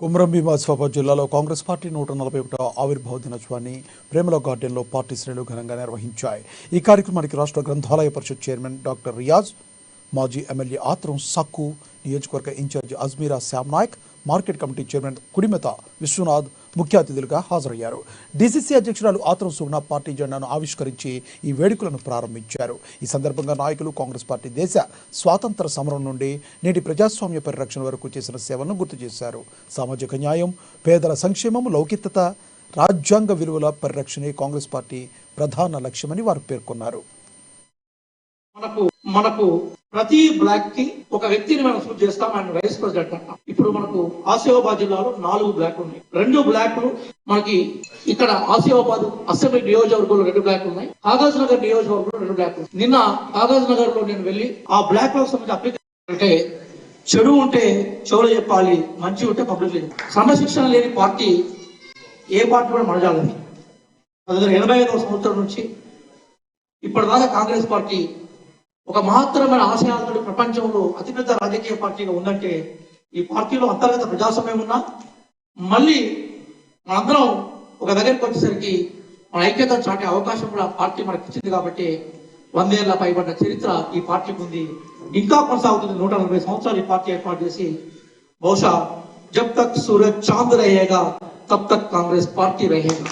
కుమ్రం భీం ఆసిఫాబాద్ జిల్లాలో కాంగ్రెస్ పార్టీ 141వ ఆవిర్భావ దినోత్సవాన్ని ప్రేమల గార్డెన్లో పార్టీ శ్రేణులు ఘనంగా నిర్వహించాయి. ఈ కార్యక్రమానికి రాష్ట్ర గ్రంథాలయ పరిషత్ చైర్మన్ డాక్టర్ రియాజ్, మాజీ ఎమ్మెల్యే ఆత్రం సక్కు, నియోజకవర్గ incharge Ajmeera Shyam Naik, market committee chairman Kudimetha Vishwanath ముఖ్య అతిథులుగా హాజరయ్యారు. డీసీసీ అధ్యక్షురాలు ఆత్రం సుగుణ పార్టీ జెండాను ఆవిష్కరించి ఈ వేడుకలను ప్రారంభించారు. ఈ సందర్భంగా నాయకులు కాంగ్రెస్ పార్టీ దేశ స్వాతంత్ర సమరం నుండి నేటి ప్రజాస్వామ్య పరిరక్షణ వరకు చేసిన సేవలను గుర్తు చేశారు. సామాజిక న్యాయం, పేదల సంక్షేమం, లౌకికత, రాజ్యాంగ విలువల పరిరక్షణే కాంగ్రెస్ పార్టీ ప్రధాన లక్ష్యమని వారు పేర్కొన్నారు. మనకు ప్రతి బ్లాక్ కి ఒక వ్యక్తిని మనం సూట్ చేస్తాం. ఆయన వైస్ ప్రెసిడెంట్ అంటాం. ఇప్పుడు మనకు ఆసిఫాబాద్ జిల్లాలో 4 బ్లాక్లు ఉన్నాయి. 2 బ్లాక్లు మనకి ఇక్కడ ఆసిఫాబాద్ అసెంబ్లీ నియోజకవర్గంలో 2 బ్లాక్లు ఉన్నాయి. కాగజ్ నగర్ నియోజకవర్గంలో 2 బ్లాక్లు. నిన్న కాగజ్ నగర్ లో నేను వెళ్ళి ఆ బ్లాక్ లో సంబంధించి అప్లికేషన్ అంటే చెడు ఉంటే చెవులు చెప్పాలి, మంచి ఉంటే పబ్లిక్ లేదు. క్రమశిక్షణ లేని పార్టీ ఏ పార్టీ కూడా మనజాలని 1985వ సంవత్సరం నుంచి ఇప్పటిదాకా కాంగ్రెస్ పార్టీ ఒక మహత్తరమైన ఆశయాలతో ప్రపంచంలో అతిపెద్ద రాజకీయ పార్టీగా ఉందంటే ఈ పార్టీలో అంతర్గత ప్రజాస్వామ్యం ఉన్నా మళ్ళీ మనందరం ఒక దగ్గరికి వచ్చేసరికి మన ఐక్యతను చాటే అవకాశం కూడా పార్టీ మనకి ఇచ్చింది. కాబట్టి 100 ఏళ్ల పైబడ్డ చరిత్ర ఈ పార్టీకి ఉంది, ఇంకా కొనసాగుతుంది. 140 సంవత్సరాలు ఈ పార్టీ ఏర్పాటు చేసి బహుశా జబ్ తక్ సూరజ్ చాంద్ రహేగా తబ్ తక్ కాంగ్రెస్ పార్టీ రహేగా.